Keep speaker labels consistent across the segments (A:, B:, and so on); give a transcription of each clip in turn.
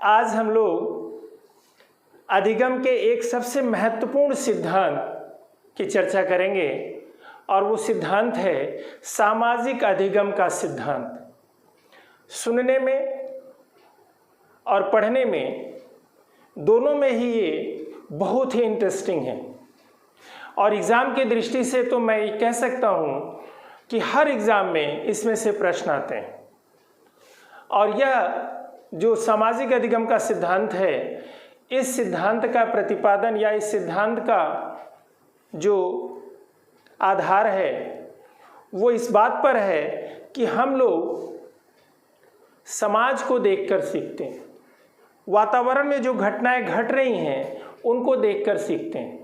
A: आज हम लोग अधिगम के एक सबसे महत्वपूर्ण सिद्धांत की चर्चा करेंगे और वो सिद्धांत है सामाजिक अधिगम का सिद्धांत। सुनने में और पढ़ने में दोनों में ही ये बहुत ही इंटरेस्टिंग है और एग्ज़ाम की दृष्टि से तो मैं कह सकता हूँ कि हर एग्ज़ाम में इसमें से प्रश्न आते हैं। और यह जो सामाजिक अधिगम का सिद्धांत है, इस सिद्धांत का प्रतिपादन या इस सिद्धांत का जो आधार है वो इस बात पर है कि हम लोग समाज को देखकर सीखते हैं, वातावरण में जो घटनाएं घट रही हैं उनको देखकर सीखते हैं।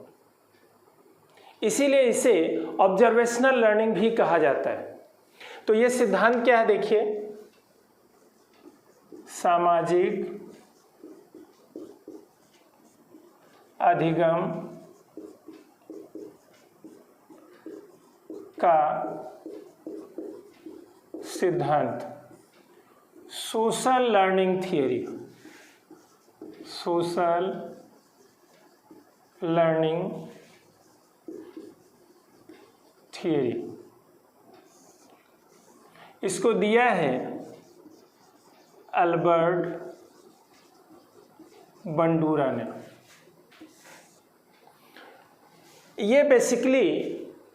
A: इसीलिए इसे ऑब्जर्वेशनल लर्निंग भी कहा जाता है। तो ये सिद्धांत क्या है, देखिए, सामाजिक अधिगम का सिद्धांत, social learning theory, social learning theory. इसको दिया है अल्बर्ट बंडूरा ने। ये बेसिकली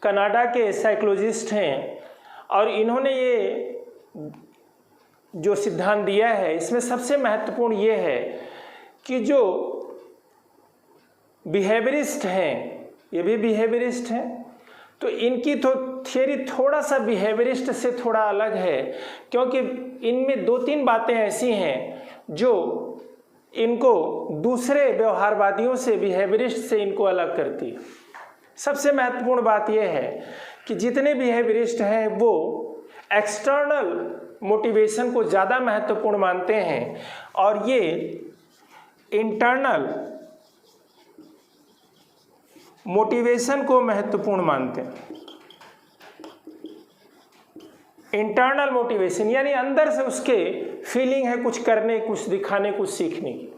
A: कनाडा के साइकोलॉजिस्ट हैं और इन्होंने ये जो सिद्धांत दिया है इसमें सबसे महत्वपूर्ण ये है कि जो बिहेवियरिस्ट हैं, ये भी बिहेवियरिस्ट हैं, तो इनकी तो थियरी थोड़ा सा बिहेवियरिस्ट से थोड़ा अलग है, क्योंकि इनमें दो तीन बातें ऐसी हैं जो इनको दूसरे व्यवहारवादियों से, बिहेवियरिस्ट से इनको अलग करती है। सबसे महत्वपूर्ण बात यह है कि जितने बिहेवियरिस्ट हैं वो एक्सटर्नल मोटिवेशन को ज़्यादा महत्वपूर्ण मानते हैं और ये इंटरनल मोटिवेशन को महत्वपूर्ण मानते हैं। इंटरनल मोटिवेशन यानी अंदर से उसके फीलिंग है कुछ करने, कुछ दिखाने, कुछ सीखने की।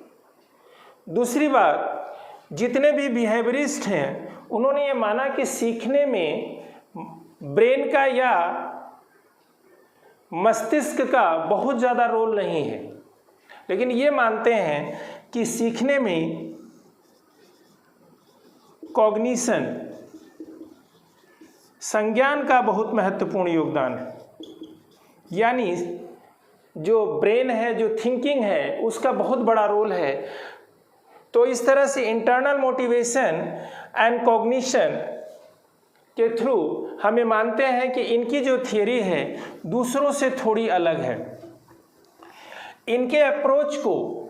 A: दूसरी बात, जितने भी बिहेवियरिस्ट हैं उन्होंने ये माना कि सीखने में ब्रेन का या मस्तिष्क का बहुत ज़्यादा रोल नहीं है, लेकिन ये मानते हैं कि सीखने में कॉग्निशन, संज्ञान का बहुत महत्वपूर्ण योगदान है। यानी जो ब्रेन है, जो थिंकिंग है, उसका बहुत बड़ा रोल है। तो इस तरह से इंटरनल मोटिवेशन एंड कॉग्निशन के थ्रू हमें मानते हैं कि इनकी जो थियरी है दूसरों से थोड़ी अलग है। इनके अप्रोच को,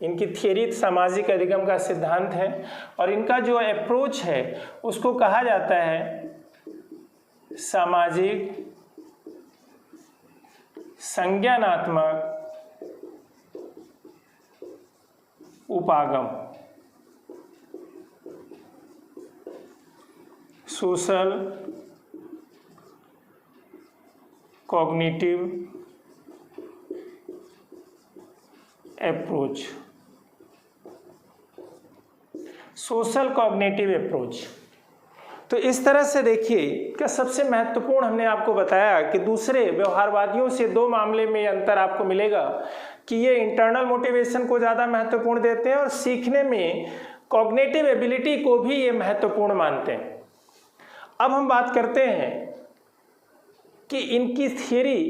A: इनकी थियरी सामाजिक अधिगम का सिद्धांत है और इनका जो अप्रोच है उसको कहा जाता है सामाजिक संज्ञानात्मक उपागम, social cognitive approach, social cognitive approach. तो इस तरह से देखिए कि सबसे महत्वपूर्ण हमने आपको बताया कि दूसरे व्यवहारवादियों से दो मामले में अंतर आपको मिलेगा कि ये इंटरनल मोटिवेशन को ज़्यादा महत्वपूर्ण देते हैं और सीखने में कॉग्निटिव एबिलिटी को भी ये महत्वपूर्ण मानते हैं। अब हम बात करते हैं कि इनकी थियरी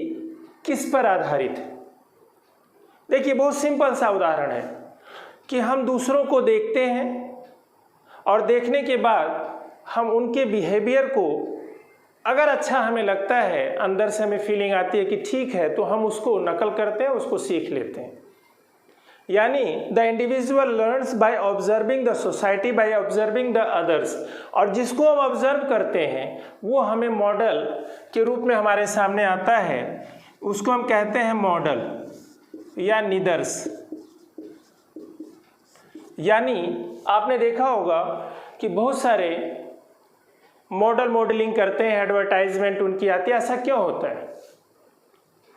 A: किस पर आधारित है। देखिए, बहुत सिंपल सा उदाहरण है कि हम दूसरों को देखते हैं और देखने के बाद हम उनके बिहेवियर को, अगर अच्छा हमें लगता है, अंदर से हमें फीलिंग आती है कि ठीक है, तो हम उसको नकल करते हैं, उसको सीख लेते हैं। यानी the individual learns by observing the society by observing the others. और जिसको हम ऑब्जर्व करते हैं वो हमें मॉडल के रूप में हमारे सामने आता है, उसको हम कहते हैं मॉडल या निदर्श। यानी आपने देखा होगा कि बहुत सारे मॉडलिंग करते हैं, एडवर्टाइजमेंट उनकी आती है। ऐसा क्यों होता है?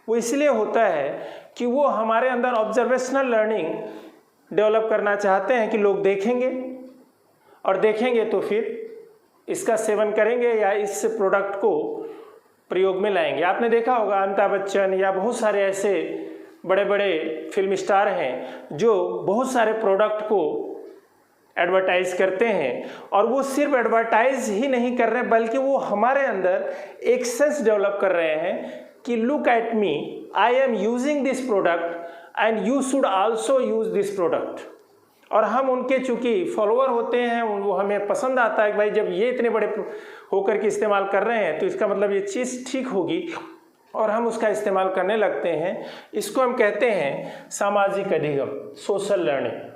A: वो इसलिए होता है कि वो हमारे अंदर ऑब्जर्वेशनल लर्निंग डेवलप करना चाहते हैं कि लोग देखेंगे और देखेंगे तो फिर इसका सेवन करेंगे या इस प्रोडक्ट को प्रयोग में लाएंगे। आपने देखा होगा अमिताभ बच्चन या बहुत सारे ऐसे बड़े बड़े फिल्म स्टार हैं जो बहुत सारे प्रोडक्ट को एडवर्टाइज करते हैं, और वो सिर्फ एडवर्टाइज ही नहीं कर रहे बल्कि वो हमारे अंदर एक सेंस डेवलप कर रहे हैं कि look at me, I am using this product and you should also use this product. और हम उनके चूंकि फॉलोअर होते हैं, वो हमें पसंद आता है कि भाई जब ये इतने बड़े होकर के इस्तेमाल कर रहे हैं तो इसका मतलब ये चीज़ ठीक होगी, और हम उसका इस्तेमाल करने लगते हैं। इसको हम कहते हैं सामाजिक अधिगम, सोशल लर्निंग।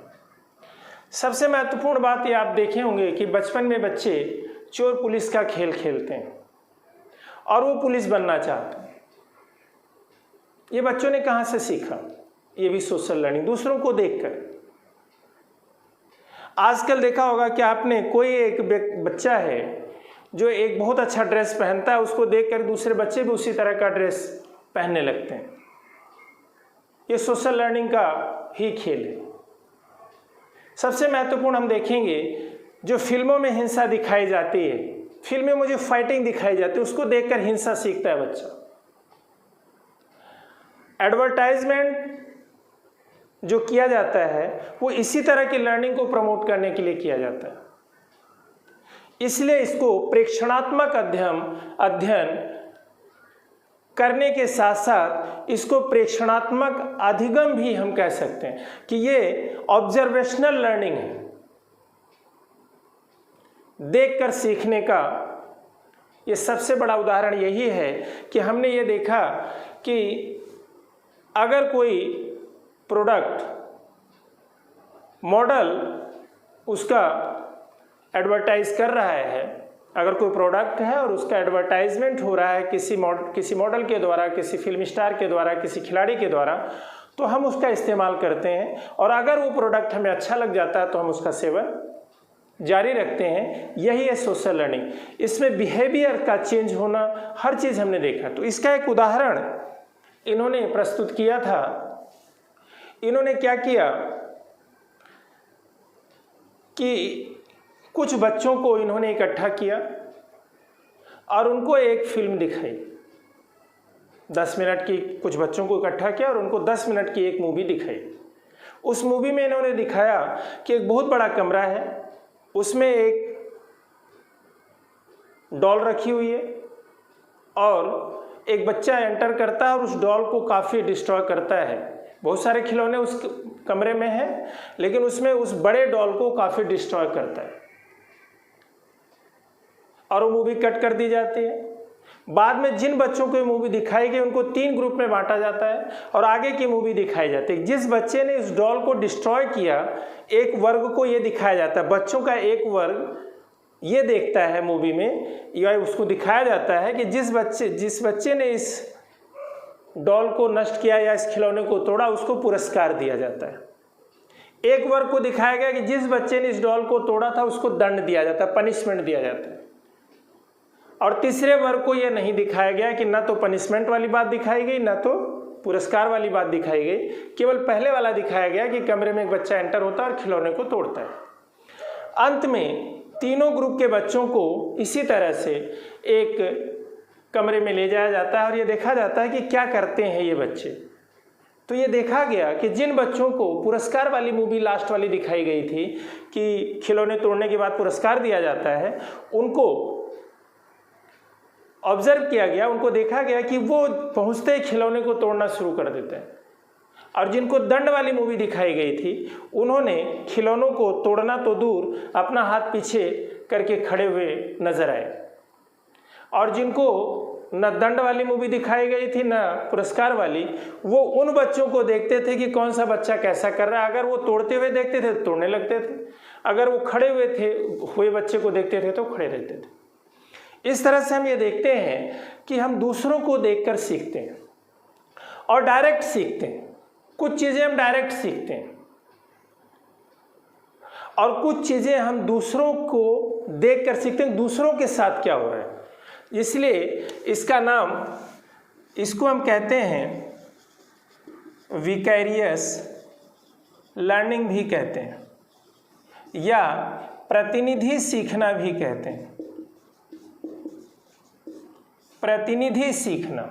A: सबसे महत्वपूर्ण बात ये आप देखे होंगे कि बचपन में बच्चे चोर पुलिस का खेल खेलते हैं और वो पुलिस बनना चाहते हैं। ये बच्चों ने कहाँ से सीखा? ये भी सोशल लर्निंग, दूसरों को देखकर। आजकल देखा होगा कि आपने कोई एक बच्चा है जो एक बहुत अच्छा ड्रेस पहनता है, उसको देखकर दूसरे बच्चे भी उसी तरह का ड्रेस पहनने लगते हैं। ये सोशल लर्निंग का ही खेल है। सबसे महत्वपूर्ण हम देखेंगे जो फिल्मों में हिंसा दिखाई जाती है, फिल्म में मुझे फाइटिंग दिखाई जाती है, उसको देखकर हिंसा सीखता है बच्चा। एडवर्टाइजमेंट जो किया जाता है वो इसी तरह की लर्निंग को प्रमोट करने के लिए किया जाता है। इसलिए इसको प्रेक्षणात्मक अध्ययन करने के साथ साथ इसको प्रेक्षणात्मक अधिगम भी हम कह सकते हैं कि ये ऑब्जर्वेशनल लर्निंग है, देखकर सीखने का। ये सबसे बड़ा उदाहरण यही है कि हमने ये देखा कि अगर कोई प्रोडक्ट मॉडल उसका एडवर्टाइज कर रहा है, अगर कोई प्रोडक्ट है और उसका एडवर्टाइजमेंट हो रहा है किसी मॉडल के द्वारा, किसी फिल्म स्टार के द्वारा, किसी खिलाड़ी के द्वारा, तो हम उसका इस्तेमाल करते हैं, और अगर वो प्रोडक्ट हमें अच्छा लग जाता है तो हम उसका सेवन जारी रखते हैं। यही है सोशल लर्निंग। इसमें बिहेवियर का चेंज होना, हर चीज़ हमने देखा। तो इसका एक उदाहरण इन्होंने प्रस्तुत किया था। इन्होंने क्या किया कि कुछ बच्चों को इन्होंने इकट्ठा किया और उनको एक फिल्म दिखाई। 10 मिनट की कुछ बच्चों को इकट्ठा किया और उनको 10 मिनट की एक मूवी दिखाई। उस मूवी में इन्होंने दिखाया कि एक बहुत बड़ा कमरा है, उसमें एक डॉल रखी हुई है और एक बच्चा एंटर करता है और उस डॉल को काफ़ी डिस्ट्रॉय करता है। बहुत सारे खिलौने उस कमरे में हैं, लेकिन उसमें उस बड़े डॉल को काफ़ी डिस्ट्रॉय करता है और वो मूवी कट कर दी जाती है। बाद में जिन बच्चों को ये मूवी दिखाई गई उनको 3 ग्रुप में बांटा जाता है और आगे की मूवी दिखाई जाती है। जिस बच्चे ने इस डॉल को डिस्ट्रॉय किया, एक वर्ग को ये दिखाया जाता है। बच्चों का एक वर्ग ये देखता है मूवी में, या उसको दिखाया जाता है कि जिस बच्चे ने इस डॉल को नष्ट किया या इस खिलौने को तोड़ा, उसको पुरस्कार दिया जाता है। एक वर्ग को दिखाया गया कि जिस बच्चे ने इस डॉल को तोड़ा था उसको दंड दिया जाता है, पनिशमेंट दिया जाता है। और तीसरे वर्ग को यह नहीं दिखाया गया कि ना तो पनिशमेंट वाली बात दिखाई गई, ना तो पुरस्कार वाली बात दिखाई गई। केवल पहले वाला दिखाया गया कि कमरे में एक बच्चा एंटर होता है और खिलौने को तोड़ता है। अंत में तीनों ग्रुप के बच्चों को इसी तरह से एक कमरे में ले जाया जाता है और ये देखा जाता है कि क्या करते हैं ये बच्चे। तो ये देखा गया कि जिन बच्चों को पुरस्कार वाली मूवी लास्ट वाली दिखाई गई थी कि खिलौने तोड़ने के बाद पुरस्कार दिया जाता है, उनको ऑब्जर्व किया गया, उनको देखा गया कि वो पहुंचते ही खिलौने को तोड़ना शुरू कर देते हैं। और जिनको दंड वाली मूवी दिखाई गई थी, उन्होंने खिलौनों को तोड़ना तो दूर, अपना हाथ पीछे करके खड़े हुए नजर आए। और जिनको न दंड वाली मूवी दिखाई गई थी न पुरस्कार वाली, वो उन बच्चों को देखते थे कि कौन सा बच्चा कैसा कर रहा है। अगर वो तोड़ते हुए देखते थे तो तोड़ने लगते थे, अगर वो खड़े हुए बच्चे को देखते थे तो खड़े रहते थे। इस तरह से हम ये देखते हैं कि हम दूसरों को देखकर सीखते हैं और डायरेक्ट सीखते हैं। कुछ चीज़ें हम डायरेक्ट सीखते हैं और कुछ चीज़ें हम दूसरों को देखकर सीखते हैं, दूसरों के साथ क्या हो रहा है। इसलिए इसका नाम, इसको हम कहते हैं विकैरियस लर्निंग भी कहते हैं या प्रतिनिधि सीखना भी कहते हैं। प्रतिनिधि सीखना,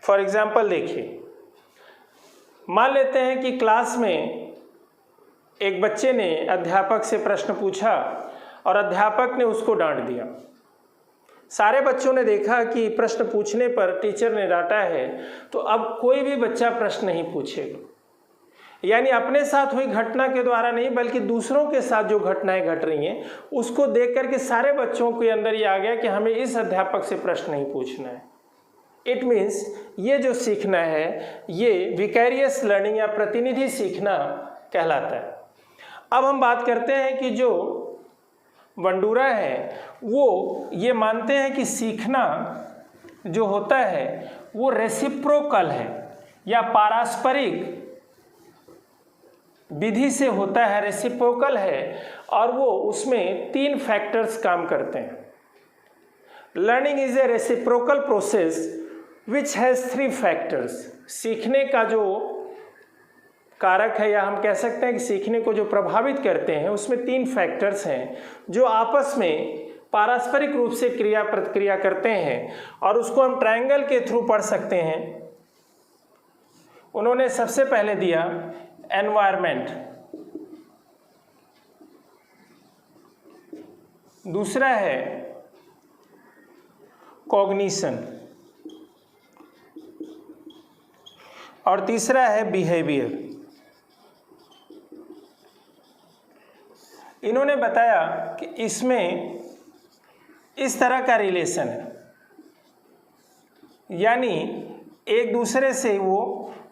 A: फॉर एग्जाम्पल देखिए, मान लेते हैं कि क्लास में एक बच्चे ने अध्यापक से प्रश्न पूछा और अध्यापक ने उसको डांट दिया। सारे बच्चों ने देखा कि प्रश्न पूछने पर टीचर ने डांटा है, तो अब कोई भी बच्चा प्रश्न नहीं पूछेगा। यानी अपने साथ हुई घटना के द्वारा नहीं, बल्कि दूसरों के साथ जो घटनाएं घट रही हैं उसको देख करके सारे बच्चों के अंदर ये आ गया कि हमें इस अध्यापक से प्रश्न नहीं पूछना है। इट मीन्स ये जो सीखना है ये विकैरियस लर्निंग या प्रतिनिधि सीखना कहलाता है। अब हम बात करते हैं कि जो बंडूरा है वो ये मानते हैं कि सीखना जो होता है वो रेसिप्रोकल है या पारस्परिक विधि से होता है, रेसिप्रोकल है, और वो उसमें 3 फैक्टर्स काम करते हैं। Learning is a reciprocal process which has 3 factors. सीखने का जो कारक है या हम कह सकते हैं कि सीखने को जो प्रभावित करते हैं उसमें 3 फैक्टर्स हैं जो आपस में पारस्परिक रूप से क्रिया प्रतिक्रिया करते हैं, और उसको हम ट्रायंगल के थ्रू पढ़ सकते हैं। उन्होंने सबसे पहले दिया एनवायरमेंट, दूसरा है कॉग्निशन और तीसरा है बिहेवियर। इन्होंने बताया कि इसमें इस तरह का रिलेशन है, यानी एक दूसरे से वो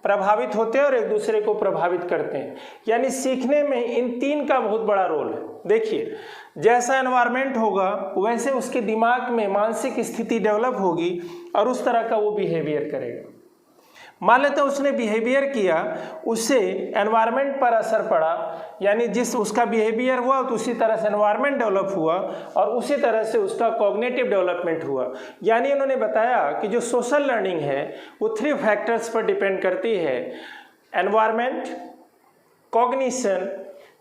A: प्रभावित होते हैं और एक दूसरे को प्रभावित करते हैं। यानी सीखने में इन 3 का बहुत बड़ा रोल है। देखिए, जैसा एनवायरनमेंट होगा वैसे उसके दिमाग में मानसिक स्थिति डेवलप होगी और उस तरह का वो बिहेवियर करेगा। मान लेते हैं उसने बिहेवियर किया, उससे एनवायरनमेंट पर असर पड़ा, यानी जिस उसका बिहेवियर हुआ तो उसी तरह से एनवायरनमेंट डेवलप हुआ और उसी तरह से उसका कॉग्निटिव डेवलपमेंट हुआ। यानी उन्होंने बताया कि जो सोशल लर्निंग है वो 3 फैक्टर्स पर डिपेंड करती है, एनवायरनमेंट, कॉग्निशन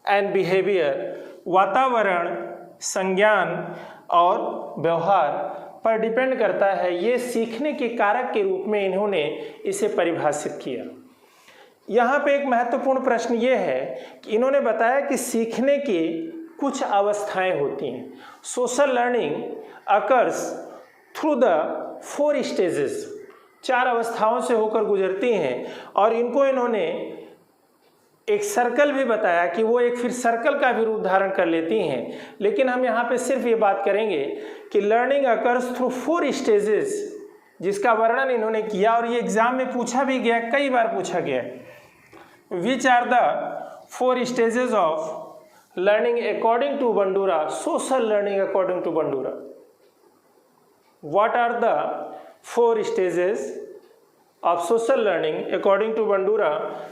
A: एंड बिहेवियर। वातावरण, संज्ञान और व्यवहार पर डिपेंड करता है। ये सीखने के कारक के रूप में इन्होंने इसे परिभाषित किया। यहाँ पे एक महत्वपूर्ण प्रश्न ये है कि इन्होंने बताया कि सीखने की कुछ अवस्थाएं होती हैं। Social learning occurs through the 4 stages, 4 अवस्थाओं से होकर गुजरती हैं, और इनको इन्होंने एक सर्कल भी बताया कि वो एक फिर सर्कल का भी रूप धारण कर लेती हैं। लेकिन हम यहाँ पे सिर्फ ये बात करेंगे कि लर्निंग अकर्स थ्रू 4 स्टेजेस, जिसका वर्णन इन्होंने किया और ये एग्जाम में पूछा भी गया, कई बार पूछा गया। Which are the 4 stages of learning according to Bandura, social learning according to Bandura. What are the 4 stages of social learning according to Bandura?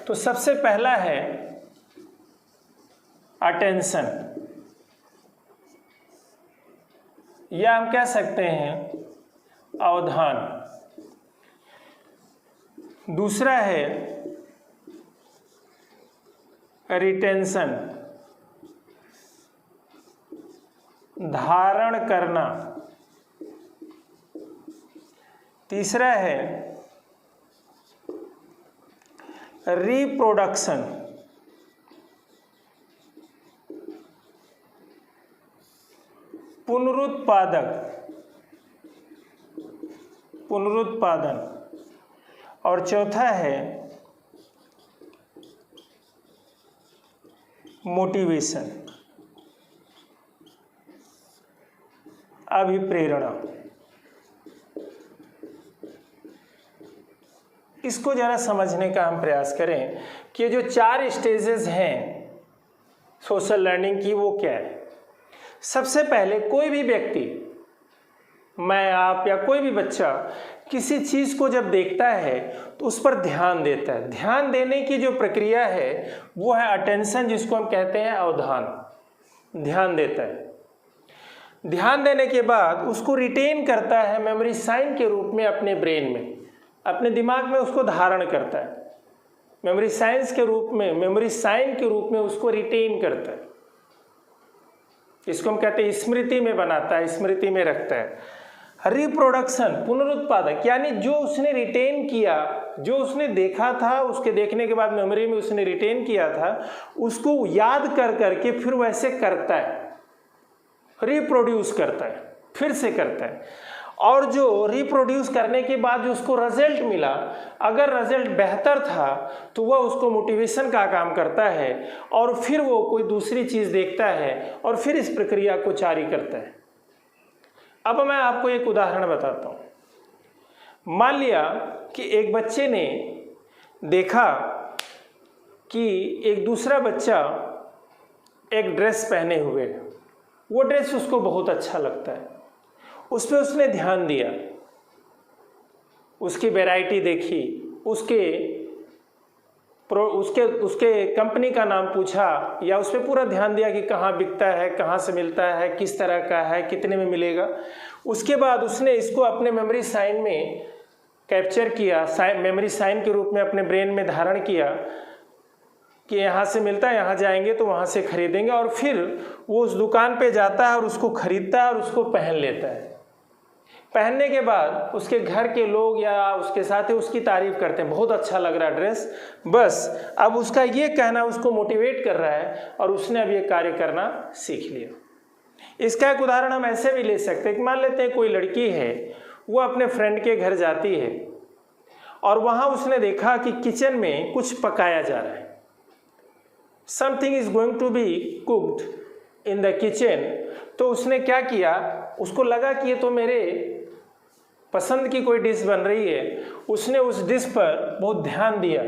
A: तो सबसे पहला है अटेंशन, या हम कह सकते हैं अवधान। दूसरा है रिटेंशन, धारण करना। तीसरा है रिप्रोडक्शन, पुनरुत्पादन, और चौथा है मोटिवेशन, अभिप्रेरणा। इसको जरा समझने का हम प्रयास करें कि जो 4 स्टेजेस हैं सोशल लर्निंग की वो क्या है। सबसे पहले कोई भी व्यक्ति, मैं, आप या कोई भी बच्चा किसी चीज़ को जब देखता है तो उस पर ध्यान देता है। ध्यान देने की जो प्रक्रिया है वो है अटेंशन, जिसको हम कहते हैं अवधान। ध्यान देता है, ध्यान देने के बाद उसको रिटेन करता है मेमोरी साइन के रूप में अपने ब्रेन में, अपने दिमाग में उसको धारण करता है। मेमोरी साइंस के रूप में, मेमोरी साइन के रूप में उसको रिटेन करता है। इसको हम कहते हैं स्मृति में बनाता है, स्मृति में रखता है। रिप्रोडक्शन, पुनरुत्पादक, यानी जो उसने रिटेन किया, जो उसने देखा था, उसके देखने के बाद मेमोरी में उसने रिटेन किया था, उसको याद कर करके फिर वैसे करता है, रिप्रोड्यूस करता है, फिर से करता है। और जो रिप्रोड्यूस करने के बाद जो उसको रिजल्ट मिला, अगर रिजल्ट बेहतर था तो वह उसको मोटिवेशन का काम करता है और फिर वो कोई दूसरी चीज़ देखता है और फिर इस प्रक्रिया को जारी करता है। अब मैं आपको एक उदाहरण बताता हूँ। मान लिया कि एक बच्चे ने देखा कि एक दूसरा बच्चा एक ड्रेस पहने हुए है, वो ड्रेस उसको बहुत अच्छा लगता है, उस पर उसने ध्यान दिया, उसकी वैरायटी देखी, उसके कंपनी का नाम पूछा या उस पर पूरा ध्यान दिया कि कहाँ बिकता है, कहाँ से मिलता है, किस तरह का है, कितने में मिलेगा। उसके बाद उसने इसको अपने मेमोरी साइन में कैप्चर किया, मेमोरी साइन के रूप में अपने ब्रेन में धारण किया कि यहाँ से मिलता है, यहाँ जाएंगे तो वहाँ से खरीदेंगे, और फिर वो उस दुकान पे जाता है और उसको खरीदता है और उसको पहन लेता है। पहनने के बाद उसके घर के लोग या उसके साथी उसकी तारीफ करते हैं, बहुत अच्छा लग रहा है ड्रेस। बस अब उसका ये कहना उसको मोटिवेट कर रहा है और उसने अब ये कार्य करना सीख लिया। इसका एक उदाहरण हम ऐसे भी ले सकते हैं कि मान लेते हैं कोई लड़की है, वो अपने फ्रेंड के घर जाती है और वहाँ उसने देखा कि किचन में कुछ पकाया जा रहा है, something is going to be cooked in the kitchen. तो उसने क्या किया, उसको लगा कि ये तो मेरे पसंद की कोई डिश बन रही है, उसने उस डिश पर बहुत ध्यान दिया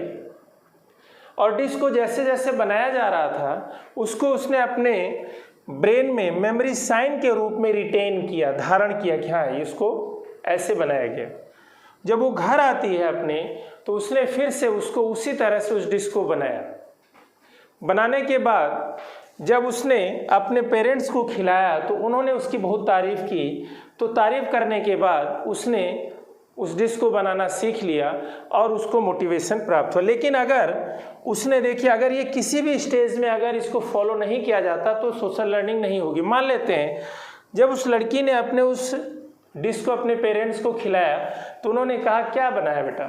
A: और डिश को जैसे जैसे बनाया जा रहा था उसको उसने अपने ब्रेन में मेमोरी साइन के रूप में रिटेन किया, धारण किया कि हाँ इसको ऐसे बनाया गया। जब वो घर आती है अपने, तो उसने फिर से उसको उसी तरह से उस डिश को बनाया। बनाने के बाद जब उसने अपने पेरेंट्स को खिलाया तो उन्होंने उसकी बहुत तारीफ़ की। तो तारीफ़ करने के बाद उसने उस डिश को बनाना सीख लिया और उसको मोटिवेशन प्राप्त हुआ। लेकिन अगर उसने देखिए, अगर ये किसी भी स्टेज में अगर इसको फॉलो नहीं किया जाता तो सोशल लर्निंग नहीं होगी। मान लेते हैं जब उस लड़की ने अपने उस डिश को अपने पेरेंट्स को खिलाया तो उन्होंने कहा क्या बनाया बेटा,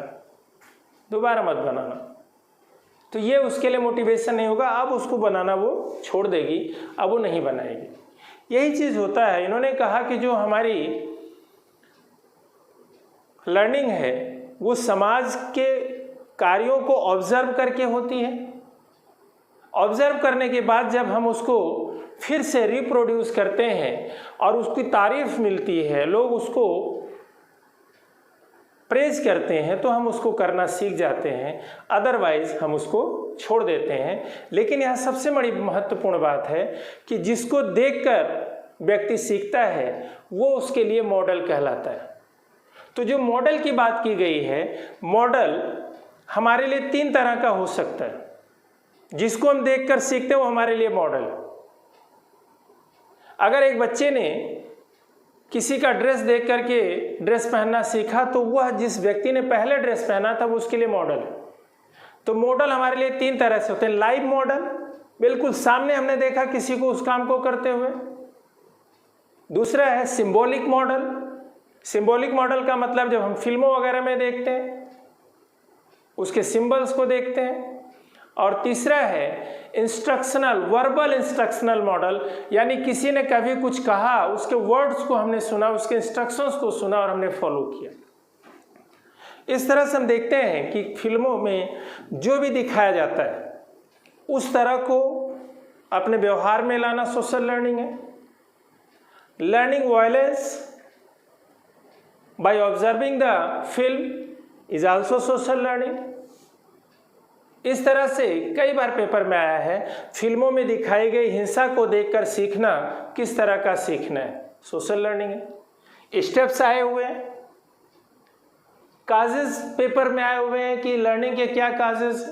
A: दोबारा मत बनाना। तो ये उसके लिए मोटिवेशन नहीं होगा, अब उसको बनाना वो छोड़ देगी, अब वो नहीं बनाएगी। यही चीज़ होता है। इन्होंने कहा कि जो हमारी लर्निंग है वो समाज के कार्यों को ऑब्जर्व करके होती है। ऑब्जर्व करने के बाद जब हम उसको फिर से रिप्रोड्यूस करते हैं और उसकी तारीफ मिलती है, लोग उसको प्रेज करते हैं, तो हम उसको करना सीख जाते हैं, अदरवाइज हम उसको छोड़ देते हैं। लेकिन यहाँ सबसे बड़ी महत्वपूर्ण बात है कि जिसको देखकर व्यक्ति सीखता है वो उसके लिए मॉडल कहलाता है। तो जो मॉडल की बात की गई है, मॉडल हमारे लिए 3 तरह का हो सकता है। जिसको हम देखकर सीखते हैं वो हमारे लिए मॉडल है। अगर एक बच्चे ने किसी का ड्रेस देख करके ड्रेस पहनना सीखा तो वह जिस व्यक्ति ने पहले ड्रेस पहना था वो उसके लिए मॉडल है। तो मॉडल हमारे लिए 3 तरह से होते हैं। लाइव मॉडल, बिल्कुल सामने हमने देखा किसी को उस काम को करते हुए। दूसरा है सिंबॉलिक मॉडल। सिंबॉलिक मॉडल का मतलब जब हम फिल्मों वगैरह में देखते हैं, उसके सिंबल्स को देखते हैं। और तीसरा है इंस्ट्रक्शनल, वर्बल इंस्ट्रक्शनल मॉडल, यानी किसी ने कभी कुछ कहा, उसके वर्ड्स को हमने सुना, उसके इंस्ट्रक्शंस को सुना और हमने फॉलो किया। इस तरह से हम देखते हैं कि फिल्मों में जो भी दिखाया जाता है उस तरह को अपने व्यवहार में लाना सोशल लर्निंग है। Learning violence by observing the film is also social learning. इस तरह से कई बार पेपर में आया है, फिल्मों में दिखाई गई हिंसा को देखकर सीखना किस तरह का सीखना है, सोशल लर्निंग है। स्टेप्स आए हुए हैं, काजेस पेपर में आए हुए हैं कि लर्निंग के क्या काजेस,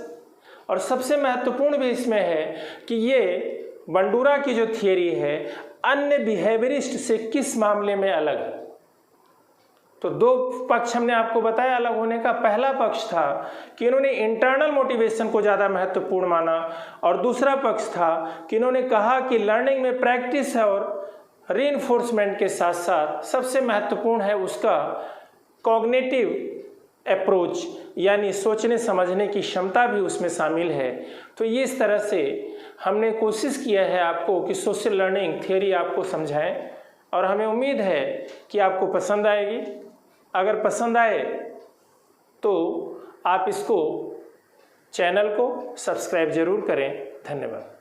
A: और सबसे महत्वपूर्ण भी इसमें है कि ये बंडूरा की जो थियरी है अन्य बिहेवियरिस्ट से किस मामले में अलग है। तो दो पक्ष हमने आपको बताया अलग होने का। पहला पक्ष था कि इन्होंने इंटरनल मोटिवेशन को ज़्यादा महत्वपूर्ण माना, और दूसरा पक्ष था कि इन्होंने कहा कि लर्निंग में प्रैक्टिस है और रीइंफोर्समेंट के साथ साथ सबसे महत्वपूर्ण है उसका कॉग्निटिव अप्रोच, यानी सोचने समझने की क्षमता भी उसमें शामिल है। तो ये इस तरह से हमने कोशिश किया है आपको कि सोशल लर्निंग थ्योरी आपको समझाएं, और हमें उम्मीद है कि आपको पसंद आएगी। अगर पसंद आए तो आप इसको चैनल को सब्सक्राइब जरूर करें। धन्यवाद।